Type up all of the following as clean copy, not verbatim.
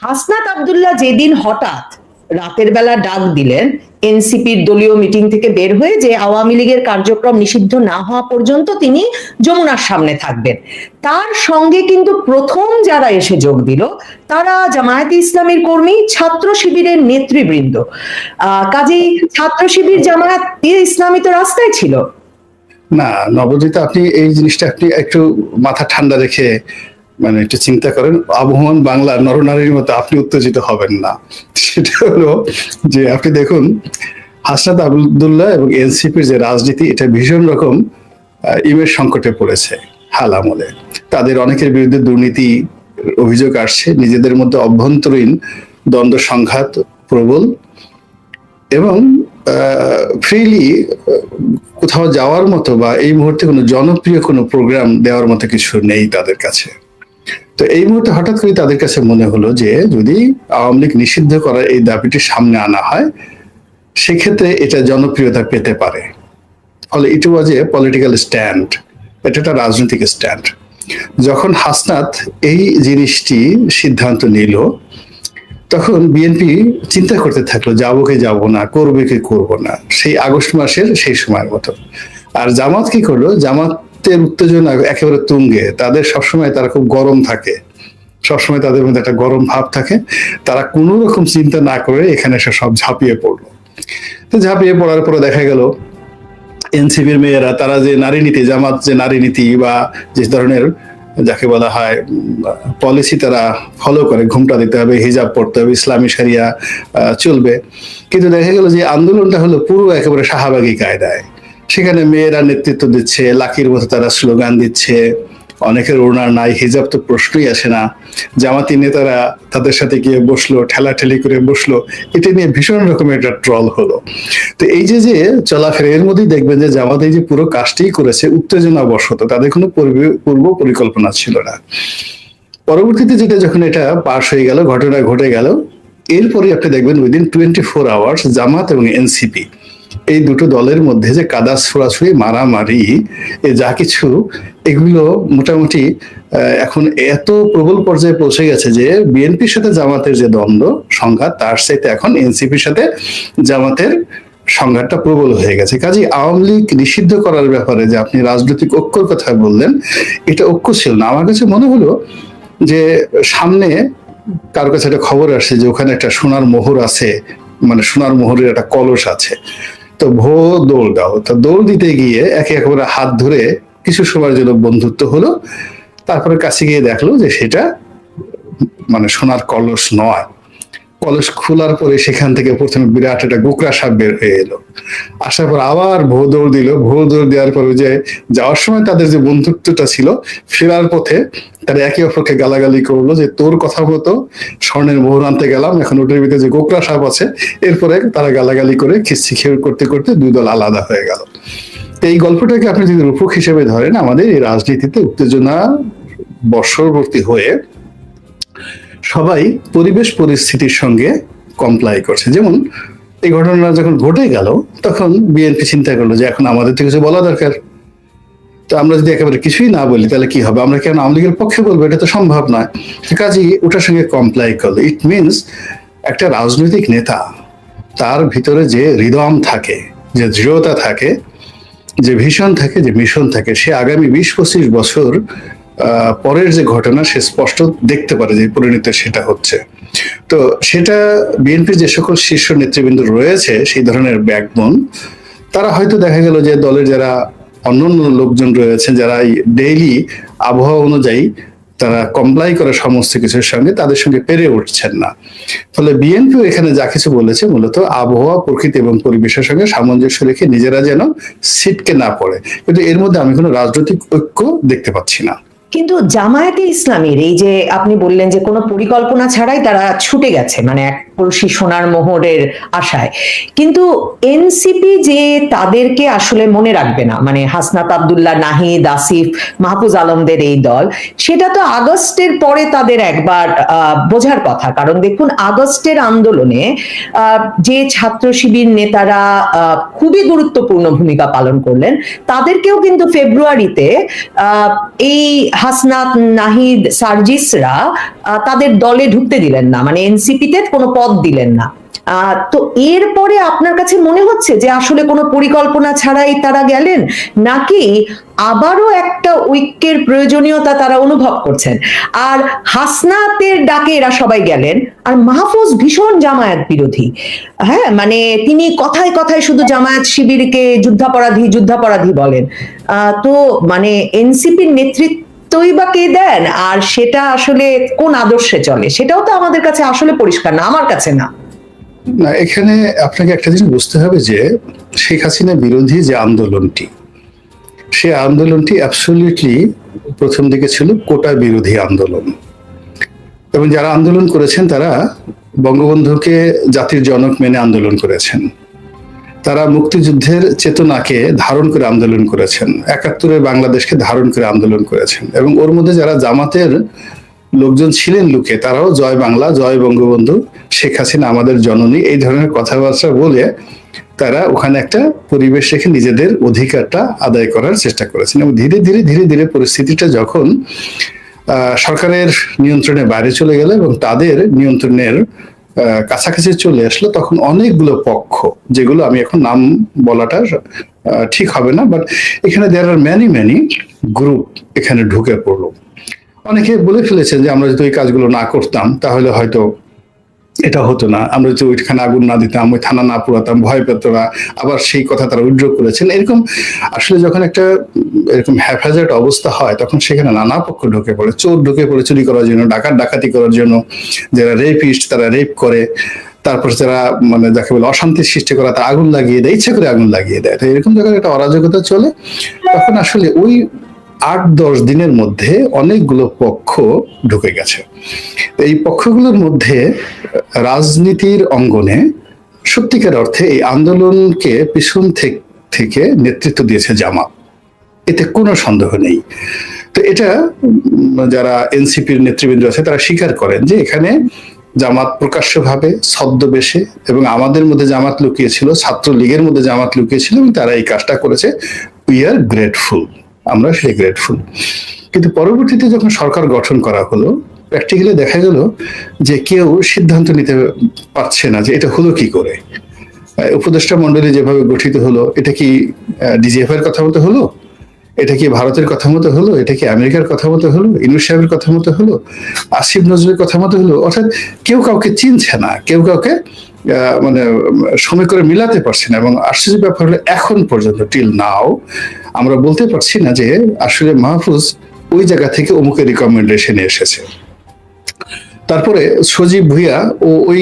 হাসনাত আব্দুল্লাহ যেদিন হঠাৎ রাতের বেলা ডাক দিলেন এনসিপির দলীয় মিটিং থেকে বের হয়ে যে আওয়ামী লীগের কার্যক্রম নিষিদ্ধ না হওয়া পর্যন্ত তিনি যমুনার সামনে থাকবেন, তার সঙ্গে কিন্তু প্রথম যারা এসে যোগ দিল তারা জামায়াতে ইসলামীর কর্মী, ছাত্র শিবিরের নেতৃবৃন্দ। কাজেই ছাত্র শিবির জামায়াত ইসলামী তো রাস্তায় ছিল না। নবজিত, আপনি এই জিনিসটা আপনি একটু মাথা ঠান্ডা রেখে মানে একটু চিন্তা করেন। আবহমান বাংলা নরনারীর মতো আপনি উত্তেজিত হবেন না। সেটা হলো যে আপনি দেখুন, হাসনাত আব্দুল্লাহ এবং এনসিপির যে রাজনীতি, এটা ভীষণ রকম ইমেজ সংকটে পড়েছে হাল আমলে। তাদের অনেকের বিরুদ্ধে দুর্নীতি অভিযোগ আসছে, নিজেদের মধ্যে অভ্যন্তরীণ দ্বন্দ্ব সংঘাত প্রবল, এবং ফ্রিলি কোথাও যাওয়ার মতো বা এই মুহূর্তে কোনো জনপ্রিয় কোনো প্রোগ্রাম দেওয়ার মতো কিছু নেই তাদের কাছে। তো এই মুহূর্তে হঠাৎ করে তাদের কাছে মনে হলো যে যদি আওয়ামী লীগ নিষিদ্ধ করার এই দাবিটি সামনে আনা হয়, সেক্ষেত্রে এটা জনপ্রিয়তা পেতে পারে। ফলে ইট ওয়াজ এ পলিটিক্যাল স্ট্যান্ড, এটা একটা রাজনৈতিক স্ট্যান্ড। যখন হাসনাত এই জিনিসটি সিদ্ধান্ত নিল, তখন বিএনপি চিন্তা করতে থাকলো যাবো কি যাবো না, করবে কি করবো না, সেই আগস্ট মাসের সেই সময়ের মতো। আর জামাত কি করলো, জামাতের উত্তেজনা একেবারে তুঙ্গে, তাদের সবসময় তারা খুব গরম থাকে, সবসময় তাদের মধ্যে একটা গরম ভাব থাকে। তারা কোনো রকম চিন্তা না করে এখানে এসে সব ঝাঁপিয়ে পড়লো। তো ঝাঁপিয়ে পড়ার পরে দেখা গেল এনসিপির মেয়েরা, তারা যে নারী নীতি, জামাত যে নারী নীতি বা যে ধরনের যাকে বলা হয় পলিসি তারা ফলো করে, ঘুমটা দিতে হবে, হিজাব পড়তে হবে, ইসলামী শরিয়া চলবে, কিন্তু দেখা গেল যে আন্দোলনটা হলো পুরো একেবারে শাহবাগী কায়দায়। সেখানে মেয়েরা নেতৃত্ব দিচ্ছে, লাকির মতো তারা স্লোগান দিচ্ছে, অনেকের ওড়না নাই, হিজাব তো প্রশ্নই আসে না। জামাতি নেতারা তাদের সাথে গিয়ে বসলো, ঠেলাঠেলি করে বসলো, এটা নিয়ে ভীষণ রকমের একটা ট্রল হলো। তো এই যে যে চলাফেরা, এর মধ্যেই দেখবেন যে জামাত এই যে পুরো কাজটি করেছে উত্তেজনা বশত, তাদের কোনো পূর্ব পরিকল্পনা ছিল না। পরবর্তীতে যেটা যখন এটা পাশ হয়ে গেল, ঘটনা ঘটে গেল, এরপরে আপনি দেখবেন উইদিন 24 আওয়ার্স জামাত এবং এনসিপি এই দুটো দলের মধ্যে যে কাদা ছোড়াছুড়ি, মারামারি, যা কিছু, এগুলো মোটামুটি এখন এত প্রবল পর্যায়ে পৌঁছে গেছে যে বিএনপির সাথে জামাতের যে দ্বন্দ্ব সংঘাত, তার সাথে এখন এনসিপির সাথে জামাতের সংঘাতটা প্রবল হয়ে গেছে। কাজেই আওয়ামী লীগ নিষিদ্ধ করার ব্যাপারে যে আপনি রাজনৈতিক ঐক্যর কথা বললেন, এটা ঐক্য ছিল না। আমার কাছে মনে হলো যে সামনে কারো কাছে একটা খবর আসছে যে ওখানে একটা সোনার মোহর আছে, মানে সোনার মোহরের একটা কলস আছে, তো দৌড় দাও। তো দৌড় দিতে গিয়ে একে একেবারে হাত ধরে কিছু সময়ের জন্য বন্ধুত্ব হলো, তারপরে কাছে গিয়ে দেখলো যে সেটা মানে সোনার কলস নয়। কলস খোলার পরে সেখান থেকে প্রথমে বিরাট একটা গোকরা সাপ বের হয়ে এলো। আসার পর আবার দৌড় দিল। দৌড় দেওয়ার পরে যে যাওয়ার সময় তাদের যে বন্ধুত্বটা ছিল, ফেরার পথে তারা একে অপরকে গালাগালি করলো যে তোর কথা মতো স্বর্ণের মোহর আনতে গেলাম, এখন ওটার ভিতরে যে গোকরা সাপ আছে। এরপরে তারা গালাগালি করে খিস্তি খেয়ে করতে করতে দুই দল আলাদা হয়ে গেল। এই গল্পটাকে আপনি যদি রূপক হিসেবে ধরেন, আমাদের এই রাজনীতিতে উত্তেজনা বর্ষবর্তী হয়ে সবাই পরিবেশ পরিস্থিতির সঙ্গে কমপ্লাই করছে। যেমন এই ঘটনা যখন ঘটে গেল, তখন বিএনপি চিন্তা করলো যে এখন আমাদের তো কিছু বলা দরকার। তো আমরা যদি একেবারে কিছুই না বলি তাহলে কি হবে, আমরা কেন আওয়ামী লীগের পক্ষে বলবো, এটা তো সম্ভব নয়। কাজেই ওটার সঙ্গে কমপ্লাই করলো। ইট মিনস একটা রাজনৈতিক নেতা, তার ভিতরে যে হৃদয় থাকে, যে দৃঢ়তা থাকে, যে ভিশন থাকে, যে মিশন থাকে, সে আগামী 20-25 বছর পরের যে ঘটনা সে স্পষ্ট দেখতে পারে যে পরিণতি সেটা হচ্ছে। তো সেটা বিএনপির যে সকল শীর্ষ নেতৃবৃন্দ রয়েছে, সেই ধরনের ব্যাকবোন, তারা হয়তো দেখা গেল যে দলের যারা অন্যান্য লোকজন রয়েছে, যারা ডেইলি আবহাওয়া অনুযায়ী তারা কমপ্লাই করে সমস্ত কিছুর সঙ্গে, তাদের সঙ্গে পেরে উঠছেন না। ফলে বিএনপিও এখানে যা কিছু বলেছে মূলত আবহাওয়া, প্রকৃতি এবং পরিবেশের সঙ্গে সামঞ্জস্য রেখে নিজেরা যেন ছিটকে না পড়ে। কিন্তু এর মধ্যে আমি কোনো রাজনৈতিক ঐক্য দেখতে পাচ্ছি না। কিন্তু জামায়াতে ইসলামীর এই যে আপনি বললেন যে কোনো পরিকল্পনা ছাড়াই তারা ছুটে গেছে মানে এক কলসি সোনার মোহরের আশায়, কিন্তু এনসিপি যে তাদেরকে আসলে মনে রাখবে না, মানে হাসনাত আব্দুল্লাহ, নাহিদ, আসিফ, মাহফুজ আলমদের এই দল, সেটা তো আগস্টের পরে তাদের একবার বোঝার কথা। কারণ দেখুন, আগস্টের আন্দোলনে যে ছাত্র শিবির নেতারা খুবই গুরুত্বপূর্ণ ভূমিকা পালন করলেন, তাদেরকেও কিন্তু ফেব্রুয়ারিতে এই হাসনাত, নাহিদ, সার্জিসরা তাদের দলে ঢুকতে দিলেন না, মানে এনসিপিতে কোনো পদ দিলেন না। তো এরপরে আপনার কাছে মনে হচ্ছে যে আসলে কোনো পরিকল্পনা ছাড়াই তারা গেলেন, নাকি আবারও একটা ঐক্যের প্রয়োজনীয়তা তারা অনুভব করছেন? আর হাসনাতের ডাকে এরা সবাই গেলেন, আর মাহফুজ ভীষণ জামায়াত বিরোধী। হ্যাঁ, মানে তিনি কথায় কথায় শুধু জামায়াত শিবিরকে যুদ্ধাপরাধী যুদ্ধাপরাধী বলেন। তো মানে এনসিপির নেতৃত্বই বা কে দেন, আর সেটা আসলে কোন আদর্শে চলে, সেটাও তো আমাদের কাছে আসলে পরিষ্কার না, আমার কাছে না। না, এখানে আপনাকে একটা জিনিস বুঝতে হবে যে শেখ হাসিনা বিরোধী যে আন্দোলনটি, সে আন্দোলনটি অ্যাবসলিউটলি প্রথম দিকে ছিল কোটা বিরোধী আন্দোলন, এবং যারা আন্দোলন করেছেন তারা বঙ্গবন্ধুকে জাতির জনক মেনে আন্দোলন করেছেন। তারা মুক্তিযুদ্ধের চেতনাকে ধারণ করে আন্দোলন করেছেন, ৭১ বাংলাদেশকে ধারণ করে আন্দোলন করেছেন, এবং ওর মধ্যে যারা জামাতের লোকজন ছিলেন লোকে, তারাও জয় বাংলা, জয় বঙ্গবন্ধু, শেখ হাসিনা আমাদের জননী, এই ধরনের কথাবার্তা বলে তারা ওখানে একটা পরিবেশ রেখে নিজেদের অধিকারটা আদায় করার চেষ্টা করেছেন। এবং ধীরে ধীরে ধীরে ধীরে পরিস্থিতিটা যখন সরকারের নিয়ন্ত্রণের বাইরে চলে গেল এবং তাদের নিয়ন্ত্রণের কাছাকাছি চলে আসলো, তখন অনেকগুলো পক্ষ, যেগুলো আমি এখন নাম বলাটা ঠিক হবে না, বাট এখানে দেয়ার আর ম্যানি গ্রুপ এখানে ঢুকে পড়লো। অনেকে বলে ফেলেছেন যে আমরা যদি ওই কাজগুলো না করতাম তাহলে হয়তো এটা হতো না, আমরা যদি ওইখানে আগুন না দিতাম, ওই থানা না পুরাতাম, ভয় পেত না, আবার সেই কথা তারা উইথড্র করেছেন। এরকম আসলে যখন একটা এরকম হ্যাফাজার্ড অবস্থা হয়, তখন সেখানে নানা পক্ষ ঢুকে পড়ে। চোর ঢুকে পড়ে চুরি করার জন্য, ডাকাতি করার জন্য, যারা রেপিস্ট তারা রেপ করে, তারপর যারা মানে যাকে বলে অশান্তির সৃষ্টি করা, তা আগুন লাগিয়ে দেয়, ইচ্ছা করে আগুন লাগিয়ে দেয়। তো এরকম জায়গায় একটা অরাজকতা চলে। তখন আসলে ওই ৮-১০ দিনের মধ্যে অনেকগুলো পক্ষ ঢুকে গেছে। এই পক্ষগুলোর মধ্যে রাজনীতির অঙ্গনে সত্যিকার অর্থে এই আন্দোলনকে পিছন থেকে নেতৃত্ব দিয়েছে জামাত, এতে কোনো সন্দেহ নেই। তো এটা যারা এনসিপির নেতৃবৃন্দ আছে তারা স্বীকার করেন যে এখানে জামাত প্রকাশ্যভাবে ছদ্মবেশে, এবং আমাদের মধ্যে জামাত লুকিয়েছিল, ছাত্রলীগের মধ্যে জামাত লুকিয়েছিল, এবং তারা এই কাজটা করেছে। উই আর গ্রেটফুল, আমরা সেই গ্রেটফুল। কিন্তু পরবর্তীতে যখন সরকার গঠন করা হলো, প্র্যাকটিক্যালি দেখা গেল যে কেউ সিদ্ধান্ত নিতে পারছে না যে এটা হলো কি করে। উপদেষ্টা মন্ডলী যেভাবে গঠিত হলো, এটা কি ডিজিএফ এর কথা মতো হলো, এটা কি ভারতের কথা মতো হলো, এটা কি আমেরিকার কথা মতো হলো, ইউনূস সাহেবের কথা মতো হলো, আসিফ নজরুলের কথা মতো হলো? অর্থাৎ কেউ কাউকে চিনছে না, কেউ কাউকে মানে সময় করে মিলাতে পারছে না। এবং আশ্চর্য ব্যাপার হলো এখন পর্যন্ত টিল নাও আমরা বলতে পারছি না যে আসলে মাহফুজ ওই জায়গা থেকে অমুকের রিকমেন্ডেশনে এসেছে। তারপরে সজীব ভুইয়া ও ওই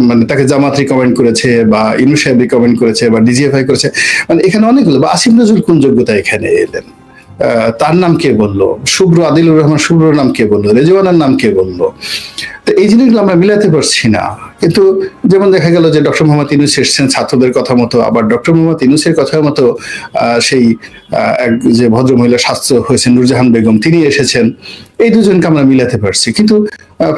মানে তাকে জামাত রিকমেন্ড করেছে, বা ইউনূস সাহেব রিকমেন্ড করেছে, বা ডিজিএফআই করেছে, মানে এখানে অনেকগুলো। বা আসিফ নজরুল কোন যোগ্যতা এখানে এলেন, তার নাম কে বললো, শুভ্র আদিলুর রহমান শুভ্রর নাম কে বললো, রেজওয়ানার নাম কে বললো? তো এই জিনিসগুলো আমরা মিলাতে পারছি না। কিন্তু যেমন দেখা গেল যে ডক্টর মোহাম্মদ ইউনূস এসেছেন ছাত্রদের কথা মতো, আবার ডক্টর মোহাম্মদ ইউনূসের কথা মতো সেই এক যে ভদ্রমহিলা স্বাস্থ্য হয়েছেন নূরজাহান বেগম, তিনি এসেছেন। এই দুজনকে আমরা মিলাতে পারছি, কিন্তু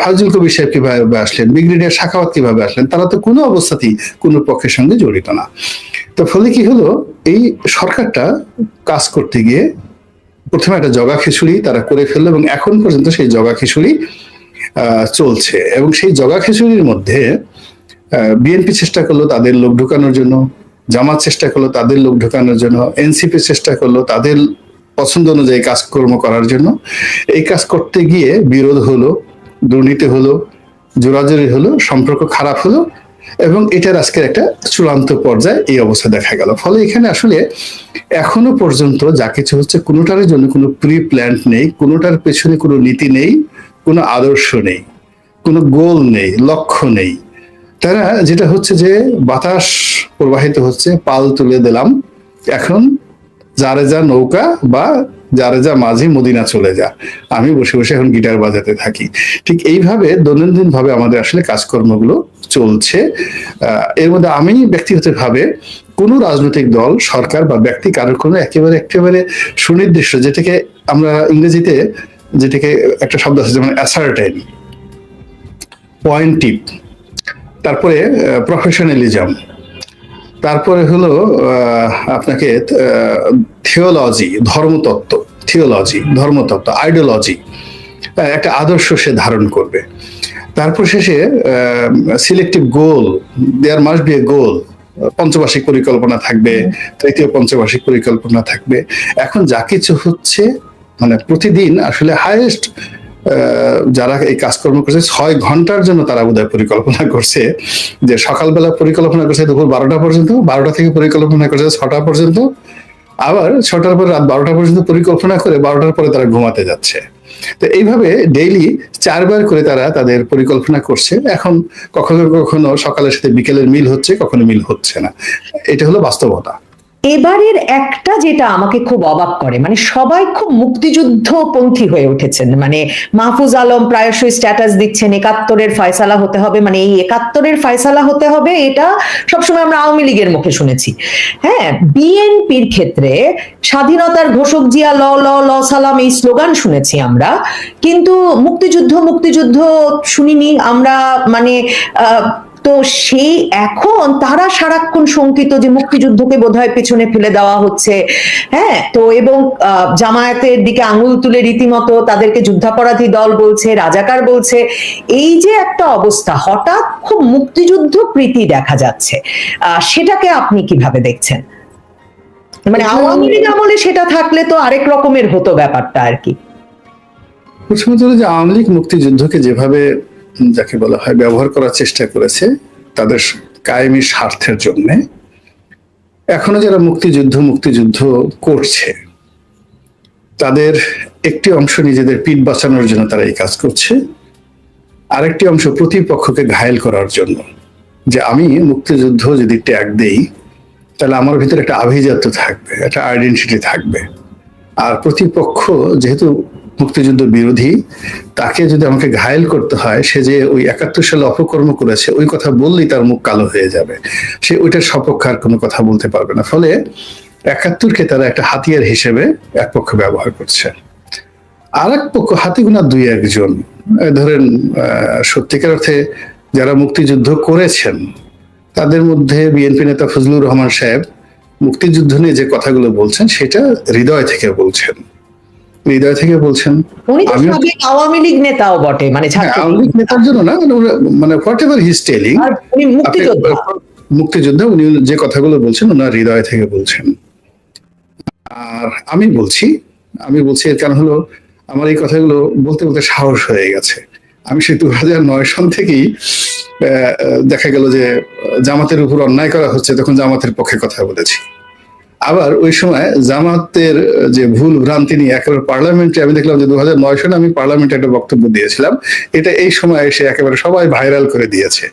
ফাজুল কবির সাহেব কিভাবে আসলেন, ব্রিগেডিয়ার সাখাওয়াত কিভাবে আসলেন? তারা তো কোনো অবস্থাতেই কোনো পক্ষের সঙ্গে জড়িত না। তো ফলে কি হলো, এই সরকারটা কাজ করতে গিয়ে প্রথমে একটা জগা খিচুড়ি তারা করে ফেললো, এবং এখন পর্যন্ত সেই জগা খিচুড়ি চলছে। এবং সেই জগা খিচুড়ির মধ্যে বিএনপি চেষ্টা করলো তাদের লোক ঢুকানোর জন্য, জামাত চেষ্টা করলো তাদের লোক ঢুকানোর জন্য, এনসিপি চেষ্টা করলো তাদের পছন্দ অনুযায়ী কাজকর্ম করার জন্য। এই কাজ করতে গিয়ে বিরোধ হলো, দুর্নীতি হলো, জোরাজুরি হলো, সম্পর্ক খারাপ হলো, এবং এটার আজকের একটা চূড়ান্ত পর্যায়ে এই অবস্থা দেখা গেল। ফলে এখানে আসলে এখনো পর্যন্ত যা কিছু হচ্ছে, কোনোটার জন্য কোনো প্রি প্ল্যান্ট নেই, কোনোটার পেছনে কোনো নীতি নেই, কোনো আদর্শ নেই, কোনো গোল নেই, লক্ষ্য নেই। তারা যেটা হচ্ছে যে বাতাস প্রবাহিত হচ্ছে, পাল তুলে দিলাম, এখন যারে যা নৌকা বা যারে যা মাঝি মদিনা চলে যা, আমি বসে বসে এখন গিটার বাজাতে থাকি। ঠিক এইভাবে দৈনন্দিন ভাবে আমাদের আসলে কাজকর্মগুলো চলছে। এর মধ্যে আমি ব্যক্তিগতভাবে কোন রাজনৈতিক দল, সরকার বা ব্যক্তি কারোর কোনো একেবারে সুনির্দিষ্ট, যেটাকে আমরা ইংরেজিতে যেটাকে একটা শব্দ আছে যেমন অ্যাসার্টেন, পয়েন্টিভ, তারপরে প্রফেশনালিজম, তারপরে হলো আপনাকে থিওলজি, ধর্মতত্ত্ব, থিওলজি, ধর্মতত্ত্ব, আইডিওলজি, একটা আদর্শ সে ধারণ করবে। তারপর শেষে selective goal, there must be a goal, পঞ্চবার্ষিক পরিকল্পনা থাকবে, তৃতীয় পঞ্চবার্ষিক পরিকল্পনা থাকবে। এখন যা কিছু হচ্ছে মানে প্রতিদিন আসলে হাইয়েস্ট যারা এই কাজকর্ম করছে 6 ঘন্টার জন্য তারা বোধহয় পরিকল্পনা করছে, যে সকালবেলা পরিকল্পনা করছে দুপুর 12টা পর্যন্ত, 12টা থেকে পরিকল্পনা করছে 6টা পর্যন্ত, আবার 6টার পর রাত 12টা পর্যন্ত পরিকল্পনা করে 12টার পরে তারা ঘুমাতে যাচ্ছে। তো এইভাবে ডেইলি 4বার করে তারা তাদের পরিকল্পনা করছে। এখন কখনো কখনো সকালের সাথে বিকেলের মিল হচ্ছে, কখনো মিল হচ্ছে না। এটা হলো বাস্তবতা। এবারের একটা যেটা আমাকে খুব অবাক করে, মানে সবাই খুব মুক্তিযুদ্ধপন্থী হয়ে উঠেছেন, মানে মাহফুজ আলম প্রায়শই স্ট্যাটাস দিচ্ছেন 71-এর ফয়সালা হতে হবে, মানে এই 71-এর ফয়সালা হতে হবে, এটা সবসময় আমরা আওয়ামী লীগের মুখে শুনেছি। হ্যাঁ, বিএনপির ক্ষেত্রে স্বাধীনতার ঘোষক জিয়া ল ল ল সালাম এই স্লোগান শুনেছি আমরা, কিন্তু মুক্তিযুদ্ধ মুক্তিযুদ্ধ শুনিনি আমরা। মানে তো সেই এখন তারা সারাক্ষণ শঙ্কিত যে মুক্তিযুদ্ধকে বোধহয় পেছনে ফেলে দেওয়া হচ্ছে। হ্যাঁ, তো এবং জামায়াতের দিকে আঙুল তুলে রীতিমতো তাদেরকে যুদ্ধাপরাধী দল বলছে, রাজাকার বলছে। এই যে একটা অবস্থা, হঠাৎ খুব মুক্তিযুদ্ধ প্রীতি দেখা যাচ্ছে, সেটাকে আপনি কিভাবে দেখছেন? মানে আওয়ামী লীগ আমলে সেটা থাকলে তো আরেক রকমের হতো ব্যাপারটা আর কি। প্রথমত হলো যে আওয়ামী লীগ মুক্তিযুদ্ধকে যেভাবে যাকে বলা হয় ব্যবহার করার চেষ্টা করেছে তাদের কায়েমি স্বার্থের জন্য, এখনো যারা মুক্তিযুদ্ধ করছে তাদের একটি অংশ নিজেদের পিঠ বাঁচানোর জন্য তারা এই কাজ করছে, আরেকটি অংশ প্রতিপক্ষকে ঘায়েল করার জন্য, যে আমি মুক্তিযুদ্ধ যদি ট্যাগ দেই তাহলে আমার ভিতরে একটা আভিজাত্য থাকবে, একটা আইডেন্টিটি থাকবে। আর প্রতিপক্ষ যেহেতু মুক্তিযুদ্ধ বিরোধী, তাকে যদি আমাকে ঘায়েল করতে হয়, সে যে ওই 71 সালে অপকর্ম করেছে ওই কথা বললেই তার মুখ কালো হয়ে যাবে, সে ওইটার সপক্ষে আর কোনো কথা বলতে পারবে না। ফলে 71-কে তারা একটা হাতিয়ার হিসেবে এক পক্ষ ব্যবহার করছে, আর এক পক্ষ হাতে গোনা 2-1 জন ধরেন সত্যিকার অর্থে যারা মুক্তিযুদ্ধ করেছেন তাদের মধ্যে বিএনপি নেতা ফজলুর রহমান সাহেব মুক্তিযুদ্ধ নিয়ে যে কথাগুলো বলছেন সেটা হৃদয় থেকে বলছেন। উনি তো সাবেক আওয়ামী লীগ নেতাও বটে, মানে আওয়ামী লীগ নেতার জন্য না, মানে what ever he is telling, উনি মুক্তিযোদ্ধা, উনি যে কথাগুলো বলছেন ওনার হৃদয় থেকে বলছেন। আর আমি বলছি এর কারণ হলো আমার এই কথাগুলো বলতে বলতে সাহস হয়ে গেছে। আমি সেই 2009 সন থেকেই দেখা গেল যে জামাতের উপর অন্যায় করা হচ্ছে, তখন জামাতের পক্ষে কথা বলেছি। আবার ওই সময় জামাতের যে ভুল ভ্রান্তি নিয়ে একেবারে পার্লামেন্টে আমি দেখলাম যে 2009 সনে আমি পার্লামেন্টে একটা বক্তব্য দিয়েছিলাম, এটা এই সময় এসে একেবারে সবাই ভাইরাল করে দিয়েছে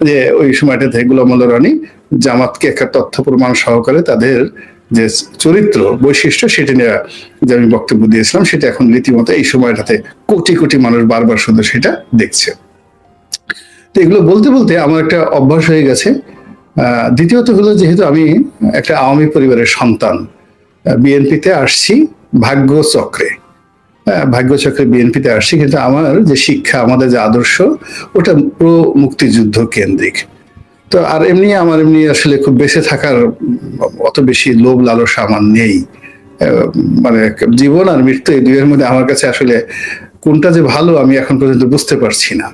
যে ওই সময়টাতে গোলাম মোল্লা রনি জামাতকে একটা তথ্য প্রমাণ সহকারে তাদের যে চরিত্র বৈশিষ্ট্য সেটা নিয়ে যে আমি বক্তব্য দিয়েছিলাম, সেটা এখন রীতিমতো এই সময়টাতে কোটি কোটি মানুষ বারবার শুধু সেটা দেখছে। তো এগুলো বলতে বলতে আমার একটা অভ্যাস হয়ে গেছে। দ্বিতীয়ত হলো যেহেতু আমি একটা আওয়ামী পরিবারের সন্তান, বিএনপিতে আসছি ভাগ্যচক্রে বিএনপিতে আসছি, কিন্তু আমার যে শিক্ষা, আমাদের যে আদর্শ, ওটা প্রো মুক্তিযুদ্ধ কেন্দ্রিক। তো আর এমনি আসলে খুব বেঁচে থাকার অত বেশি লোভ লালসা আমার নেই। মানে জীবন আর মৃত্যু এই দুইয়ের মধ্যে আমার কাছে আসলে কোনটা যে ভালো আমি এখন পর্যন্ত বুঝতে পারছি না।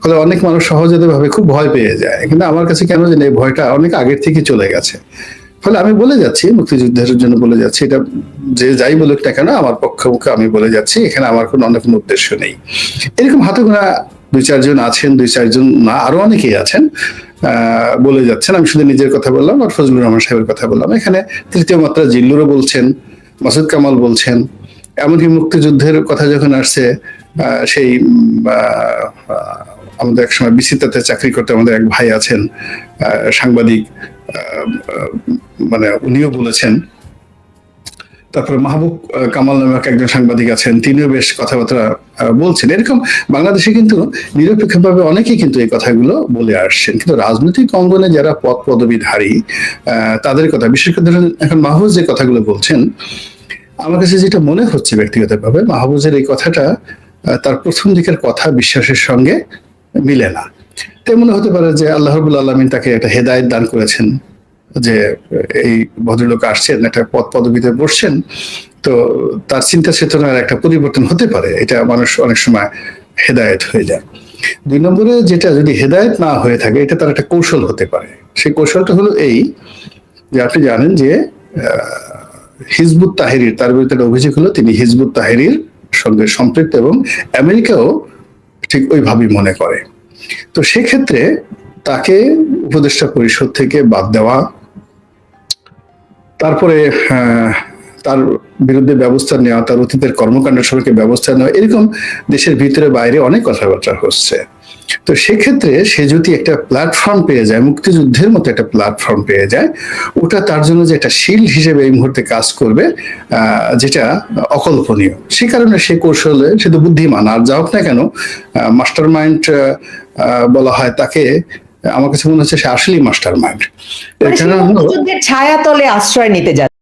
ফলে অনেক মানুষ সহজে ভাবে খুব ভয় পেয়ে যায়, কিন্তু আমার কাছে কেন জানি এই ভয়টা অনেক আগের থেকে চলে গেছে। ফলে আমি বলে যাচ্ছি, মুক্তিযুদ্ধের জন্য বলে যাচ্ছি, এটা যে যাই বলুক না কেন আমার পক্ষে আমি বলে যাচ্ছি, এখানে আমার কোনো অন্য কোনো উদ্দেশ্য নেই। এরকম হাতে গোনা 2-4 জন আছেন, 2-4 জন না আরো অনেকেই আছেন বলে যাচ্ছেন। আমি শুধু নিজের কথা বললাম আর ফজলুর রহমান সাহেবের কথা বললাম। এখানে তৃতীয় মাত্রা জিল্লুরও বলছেন, মাসুদ কামাল বলছেন, এমনকি মুক্তিযুদ্ধের কথা যখন আসছে সেই আমাদের একসময় বিসিতাতে চাকরি করতে আমাদের এক ভাই আছেন সাংবাদিক, মানে উনিও বলেছেন। তারপরে মাহবুব কামাল নামে একজন সাংবাদিক আছেন, তিনিও বেশ কথাবার্তা বলছেন। এরকম বাংলাদেশে কিন্তু নিরপেক্ষভাবে অনেকেই কিন্তু এই কথাগুলো বলে আসছেন, কিন্তু রাজনৈতিক অঙ্গনে যারা পদ পদবীধারী তাদের কথা, বিশেষ করে ধরেন এখন মাহবুব যে কথাগুলো বলছেন, আমার কাছে যেটা মনে হচ্ছে ব্যক্তিগতভাবে মাহবুবের এই কথাটা তার প্রথম দিকের কথা বিশ্বাসের সঙ্গে মিলে না। তাই মনে হতে পারে যে আল্লাহ রাব্বুল আলামিন তাকে একটা হেদায়েত দান করেছেন, যে এই ভদ্রলোক আসছেন, একটা পদ পদবিতে বসছেন, তো তার চিন্তা চেতনার একটা পরিবর্তন হতে পারে, এটা মানুষ অনেক সময় হেদায়েত হয়ে যায়। 2 নম্বরে যেটা, যদি হেদায়েত না হয়ে থাকে, এটা তার একটা কৌশল হতে পারে। সেই কৌশলটা হলো এই, যে আপনি জানেন যে হিজবুত তাহরির, তার বিরুদ্ধে একটা অভিযোগ হলো তিনি হিজবুত তাহরির সঙ্গে সম্পৃক্ত, এবং আমেরিকাও ঠিক ওইভাবেই মনে করে। তো সেক্ষেত্রে তাকে উপদেষ্টা পরিষদ থেকে বাদ দেওয়া, তারপরে তার বিরুদ্ধে ব্যবস্থা নেওয়া, তার অতীতের কর্মকাণ্ড সম্পর্কে ব্যবস্থা নেওয়া, এরকম দেশের ভিতরে বাইরে অনেক কথাবার্তা হচ্ছে। তো সেক্ষেত্রে সে যদি একটা প্ল্যাটফর্ম পেয়ে যায়, মুক্তিযুদ্ধের মতো একটা প্ল্যাটফর্ম পেয়ে যায়, ওটা তার জন্য যে একটা শিল্ড হিসেবে এই মুহূর্তে কাজ করবে, যেটা অকল্পনীয়। সে কারণে সে কৌশলে, সে তো বুদ্ধিমান, আর যা হোক না কেন মাস্টার মাইন্ড বলা হয় তাকে, আমার কাছে মনে হচ্ছে সে আসলেই মাস্টার মাইন্ড। মানে সে মুক্তিযুদ্ধের ছায়াতলে আশ্রয় নিতে যাচ্ছে।